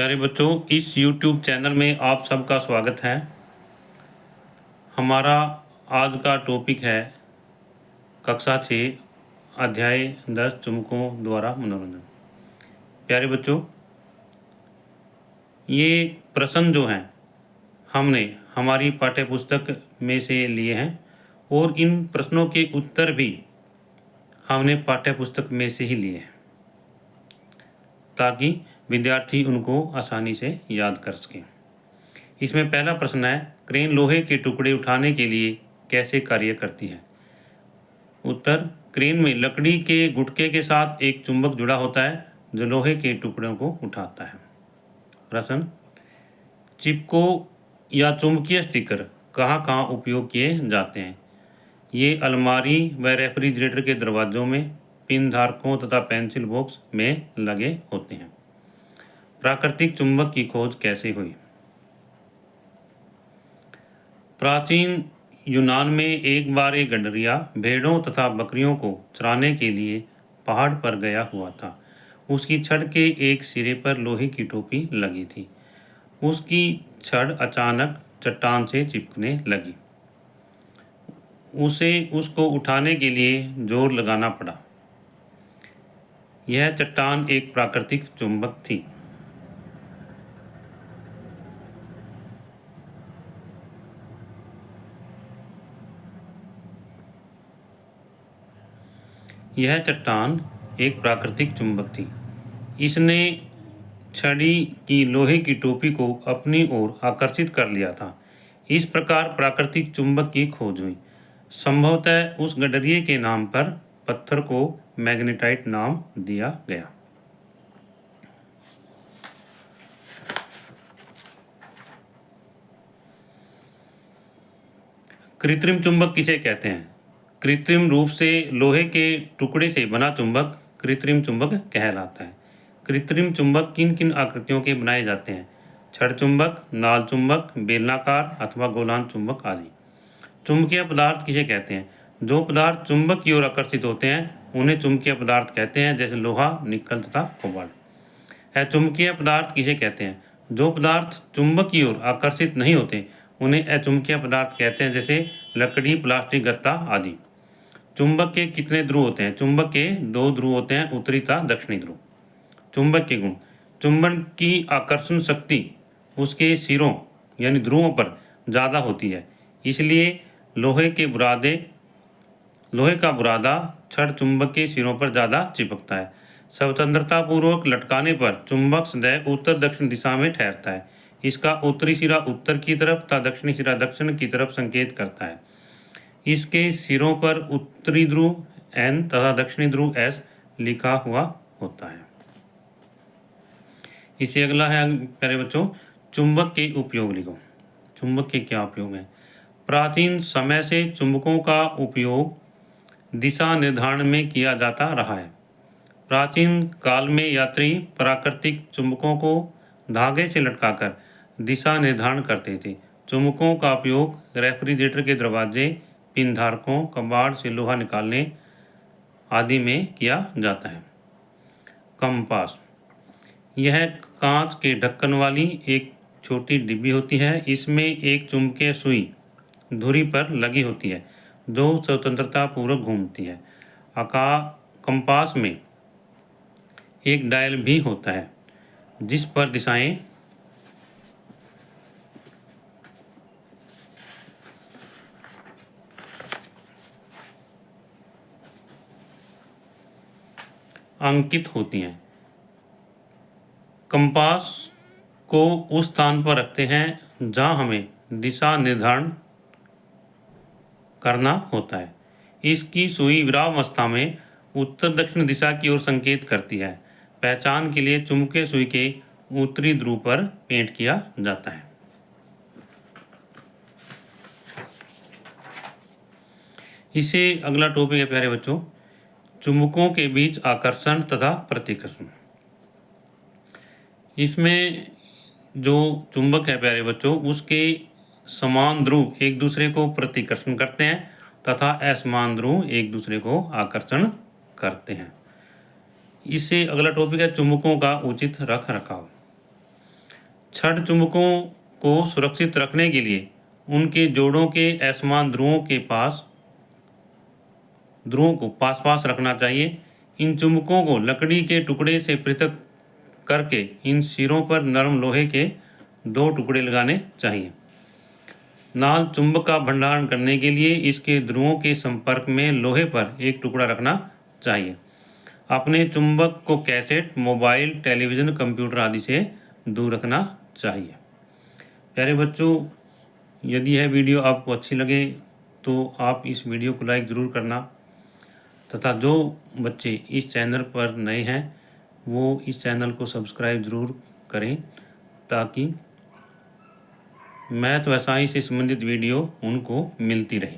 प्यारे बच्चों, इस YouTube चैनल में आप सबका स्वागत है। हमारा आज का टॉपिक है कक्षा 6 अध्याय 10 चुम्बकों द्वारा मनोरंजन। प्यारे बच्चों, ये प्रश्न जो हैं हमने हमारी पाठ्य पुस्तक में से लिए हैं और इन प्रश्नों के उत्तर भी हमने पाठ्य पुस्तक में से ही लिए हैं ताकि विद्यार्थी उनको आसानी से याद कर सकें। इसमें पहला प्रश्न है, क्रेन लोहे के टुकड़े उठाने के लिए कैसे कार्य करती है? उत्तर, क्रेन में लकड़ी के गुटके के साथ एक चुंबक जुड़ा होता है जो लोहे के टुकड़ों को उठाता है। प्रश्न, चिपको या चुंबकीय स्टिकर कहाँ कहाँ उपयोग किए जाते हैं? ये अलमारी व रेफ्रिजरेटर के दरवाजों में, पिन धारकों तथा पेंसिल बॉक्स में लगे होते हैं। प्राकृतिक चुंबक की खोज कैसे हुई? प्राचीन यूनान में एक बार एक गडरिया भेड़ों तथा बकरियों को चराने के लिए पहाड़ पर गया हुआ था। उसकी छड़ के एक सिरे पर लोहे की टोपी लगी थी। उसकी छड़ अचानक चट्टान से चिपकने लगी। उसे उसको उठाने के लिए जोर लगाना पड़ा। यह चट्टान एक प्राकृतिक चुंबक थी। यह चट्टान एक प्राकृतिक चुंबक थी। इसने छड़ी की लोहे की टोपी को अपनी ओर आकर्षित कर लिया था। इस प्रकार प्राकृतिक चुंबक की खोज हुई। संभवतः उस गडरिये के नाम पर पत्थर को मैग्नेटाइट नाम दिया गया। कृत्रिम चुंबक किसे कहते हैं? कृत्रिम रूप से लोहे के टुकड़े से बना चुंबक कृत्रिम चुंबक कहलाता है। कृत्रिम चुंबक किन किन आकृतियों के बनाए जाते हैं? छड़ चुंबक, नाल चुंबक, बेलनाकार अथवा गोलान चुंबक आदि। चुंबकीय पदार्थ किसे कहते हैं? जो पदार्थ चुंबक की ओर आकर्षित होते हैं उन्हें चुंबकीय पदार्थ कहते हैं, जैसे लोहा, निकल तथा कोबाल्ट। अचुंबकीय पदार्थ किसे कहते हैं? जो पदार्थ चुंबक की ओर आकर्षित नहीं होते उन्हें अचुंबकीय पदार्थ कहते हैं, जैसे लकड़ी, प्लास्टिक, गत्ता आदि। चुंबक के कितने ध्रुव होते हैं? चुंबक के 2 ध्रुव होते हैं, उत्तरी तथा दक्षिणी ध्रुव। चुंबक के गुण, चुंबन की आकर्षण शक्ति उसके सिरों यानी ध्रुवों पर ज़्यादा होती है, इसलिए लोहे का बुरादा छड़ चुंबक के सिरों पर ज़्यादा चिपकता है। स्वतंत्रता पूर्वक लटकाने पर चुंबक सदैव उत्तर दक्षिण दिशा में ठहरता है। इसका उत्तरी सिरा उत्तर की तरफ तथा दक्षिणी सिरा दक्षिण की तरफ संकेत करता है। इसके सिरों पर उत्तरी ध्रुव N तथा दक्षिणी ध्रुव S लिखा हुआ होता है। इसे अगला है प्यारे बच्चों, चुंबक के उपयोग लिखो। चुंबक के क्या उपयोग हैं? प्राचीन समय से चुंबकों का उपयोग दिशा निर्धारण में किया जाता रहा है। प्राचीन काल में यात्री प्राकृतिक चुंबकों को धागे से लटकाकर दिशा निर्धारण करते थे। चुंबकों का उपयोग रेफ्रिजरेटर के दरवाजे, पिन धारकों, कबाड़ से लोहा निकालने आदि में किया जाता है। कंपास, यह कांच के ढक्कन वाली एक छोटी डिब्बी होती है। इसमें एक चुंबकीय सुई धुरी पर लगी होती है जो स्वतंत्रता पूर्वक घूमती है। कंपास में एक डायल भी होता है जिस पर दिशाएं अंकित होती हैं। कंपास को उस स्थान पर रखते हैं जहां हमें दिशा निर्धारण करना होता है। इसकी सुई विरामावस्था में उत्तर दक्षिण दिशा की ओर संकेत करती है। पहचान के लिए चुंबकीय सुई के उत्तरी ध्रुव पर पेंट किया जाता है। इसे अगला टॉपिक है प्यारे बच्चों, चुंबकों के बीच आकर्षण तथा प्रतिकर्षण। इसमें जो चुंबक है प्यारे बच्चों, उसके समान ध्रुव एक दूसरे को प्रतिकर्षण करते हैं तथा असमान ध्रुव एक दूसरे को आकर्षण करते हैं। इससे अगला टॉपिक है चुंबकों का उचित रख रखाव। छड़ चुंबकों को सुरक्षित रखने के लिए उनके जोड़ों के असमान ध्रुवों को पास पास रखना चाहिए। इन चुंबकों को लकड़ी के टुकड़े से पृथक करके इन सिरों पर नरम लोहे के 2 टुकड़े लगाने चाहिए। नाल चुंबक का भंडारण करने के लिए इसके ध्रुवों के संपर्क में लोहे पर एक टुकड़ा रखना चाहिए। अपने चुंबक को कैसेट, मोबाइल, टेलीविज़न, कंप्यूटर आदि से दूर रखना चाहिए। प्यारे बच्चों, यदि यह वीडियो आपको अच्छी लगे तो आप इस वीडियो को लाइक ज़रूर करना, तथा जो बच्चे इस चैनल पर नए हैं वो इस चैनल को सब्सक्राइब ज़रूर करें, ताकि मैथ व साइंस से संबंधित वीडियो उनको मिलती रहे।